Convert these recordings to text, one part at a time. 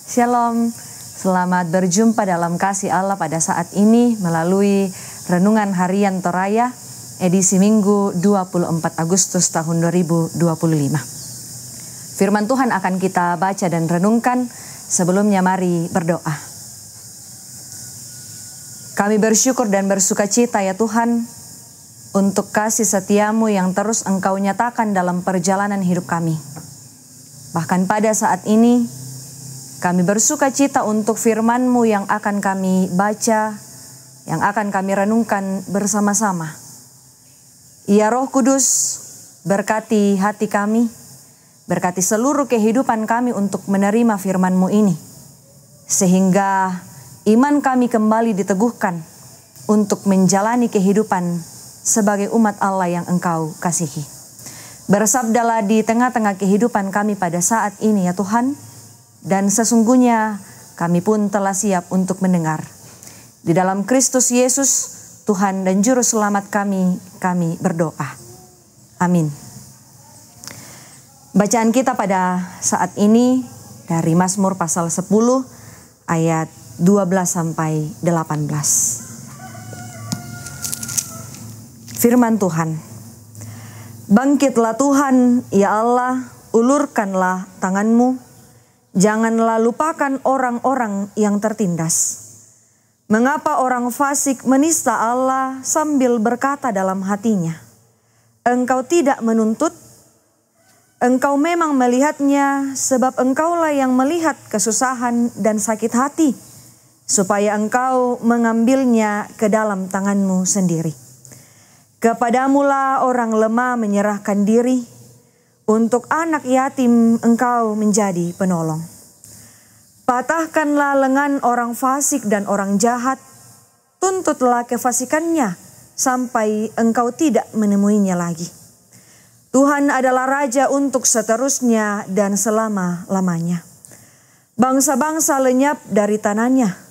Shalom, selamat berjumpa dalam kasih Allah pada saat ini melalui Renungan Harian Toraya edisi Minggu 24 Agustus tahun 2025. Firman Tuhan akan kita baca dan renungkan. Sebelumnya mari berdoa. Kami bersyukur dan bersukacita ya Tuhan untuk kasih setiamu yang terus Engkau nyatakan dalam perjalanan hidup kami. Bahkan pada saat ini kami bersukacita untuk firman-Mu yang akan kami baca, yang akan kami renungkan bersama-sama. Ya Roh Kudus, berkati hati kami, berkati seluruh kehidupan kami untuk menerima firman-Mu ini. Sehingga iman kami kembali diteguhkan untuk menjalani kehidupan sebagai umat Allah yang Engkau kasihi. Bersabdalah di tengah-tengah kehidupan kami pada saat ini ya Tuhan. Dan sesungguhnya kami pun telah siap untuk mendengar. Di dalam Kristus Yesus, Tuhan dan Juru Selamat kami berdoa. Amin. Bacaan kita pada saat ini dari Mazmur pasal 10 ayat 12 sampai 18. Firman Tuhan. Bangkitlah Tuhan, ya Allah, ulurkanlah tangan-Mu. Janganlah lupakan orang-orang yang tertindas. Mengapa orang fasik menista Allah sambil berkata dalam hatinya, Engkau tidak menuntut? Engkau memang melihatnya, sebab Engkaulah yang melihat kesusahan dan sakit hati, supaya Engkau mengambilnya ke dalam tangan-Mu sendiri. Kepadamulah orang lemah menyerahkan diri, untuk anak yatim Engkau menjadi penolong. Patahkanlah lengan orang fasik dan orang jahat, tuntutlah kefasikannya sampai Engkau tidak menemuinya lagi. Tuhan adalah Raja untuk seterusnya dan selama-lamanya. Bangsa-bangsa lenyap dari tanahnya.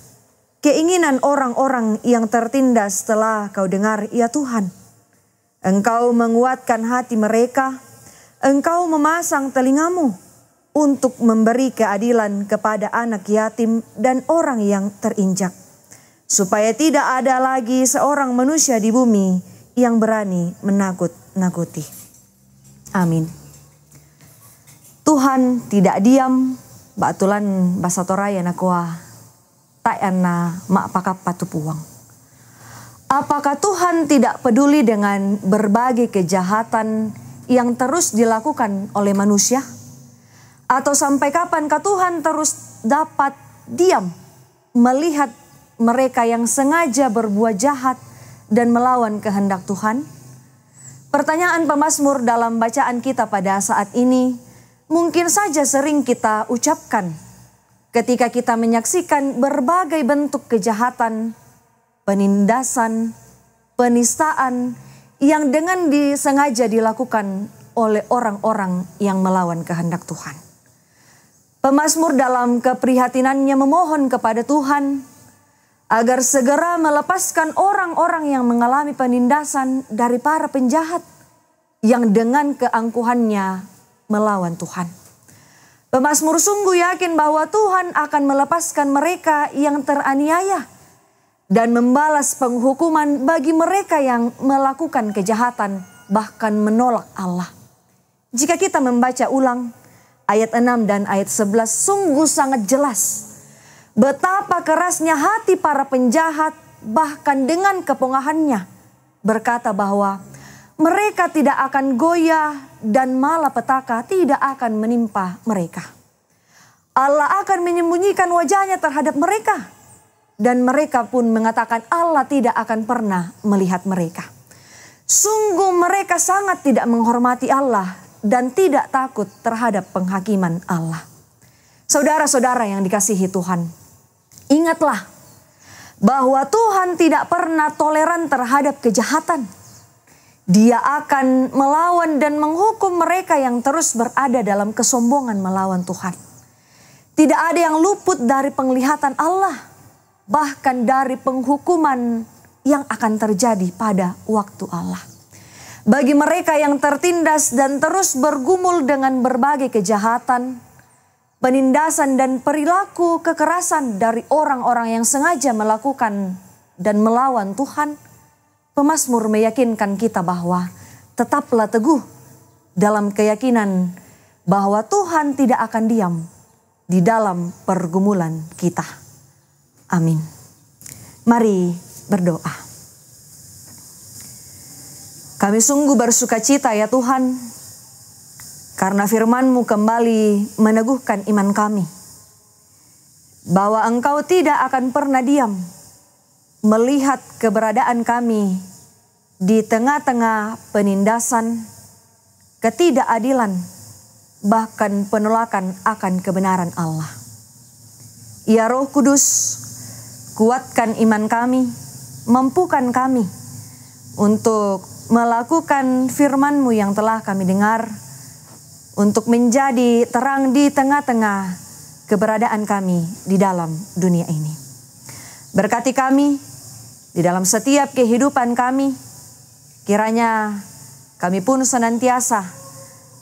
Keinginan orang-orang yang tertindas telah Kau dengar ya Tuhan. Engkau menguatkan hati mereka. Engkau memasang telingamu untuk memberi keadilan kepada anak yatim dan orang yang terinjak. Supaya tidak ada lagi seorang manusia di bumi yang berani menakut-nakuti. Amin. Tuhan tidak diam, batulan bahasa Toraya nakua, tak ana mak pakap patupuang. Apakah Tuhan tidak peduli dengan berbagai kejahatan yang terus dilakukan oleh manusia? Atau sampai kapankah Tuhan terus dapat diam melihat mereka yang sengaja berbuat jahat dan melawan kehendak Tuhan? Pertanyaan pemazmur dalam bacaan kita pada saat ini mungkin saja sering kita ucapkan ketika kita menyaksikan berbagai bentuk kejahatan, penindasan, penistaan yang dengan disengaja dilakukan oleh orang-orang yang melawan kehendak Tuhan. Pemazmur dalam keprihatinannya memohon kepada Tuhan agar segera melepaskan orang-orang yang mengalami penindasan dari para penjahat yang dengan keangkuhannya melawan Tuhan. Pemazmur sungguh yakin bahwa Tuhan akan melepaskan mereka yang teraniaya dan membalas penghukuman bagi mereka yang melakukan kejahatan, bahkan menolak Allah. Jika kita membaca ulang ayat 6 dan ayat 11 sungguh sangat jelas betapa kerasnya hati para penjahat, bahkan dengan kepongahannya berkata bahwa mereka tidak akan goyah dan malapetaka tidak akan menimpa mereka. Allah akan menyembunyikan wajahnya terhadap mereka. Dan mereka pun mengatakan Allah tidak akan pernah melihat mereka. Sungguh mereka sangat tidak menghormati Allah dan tidak takut terhadap penghakiman Allah. Saudara-saudara yang dikasihi Tuhan, ingatlah bahwa Tuhan tidak pernah toleran terhadap kejahatan. Dia akan melawan dan menghukum mereka yang terus berada dalam kesombongan melawan Tuhan. Tidak ada yang luput dari penglihatan Allah. Bahkan dari penghukuman yang akan terjadi pada waktu Allah. Bagi mereka yang tertindas dan terus bergumul dengan berbagai kejahatan, penindasan dan perilaku kekerasan dari orang-orang yang sengaja melakukan dan melawan Tuhan, pemazmur meyakinkan kita bahwa tetaplah teguh dalam keyakinan bahwa Tuhan tidak akan diam di dalam pergumulan kita. Amin. Mari berdoa. Kami sungguh bersuka cita ya Tuhan, karena firman-Mu kembali meneguhkan iman kami, bahwa Engkau tidak akan pernah diam melihat keberadaan kami di tengah-tengah penindasan, ketidakadilan, bahkan penolakan akan kebenaran Allah. Ya Roh Kudus, kuatkan iman kami, mampukan kami untuk melakukan firman-Mu yang telah kami dengar, untuk menjadi terang di tengah-tengah keberadaan kami di dalam dunia ini. Berkati kami di dalam setiap kehidupan kami, kiranya kami pun senantiasa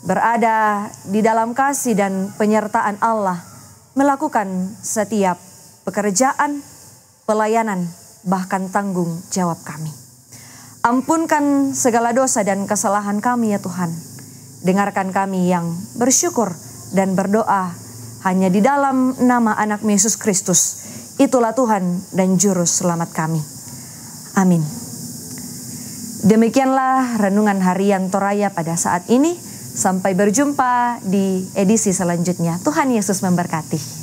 berada di dalam kasih dan penyertaan Allah, melakukan setiap pekerjaan, pelayanan, bahkan tanggung jawab kami. Ampunkan segala dosa dan kesalahan kami ya Tuhan. Dengarkan kami yang bersyukur dan berdoa hanya di dalam nama anak Yesus Kristus. Itulah Tuhan dan Juru Selamat kami. Amin. Demikianlah renungan harian Toraya pada saat ini. Sampai berjumpa di edisi selanjutnya. Tuhan Yesus memberkati.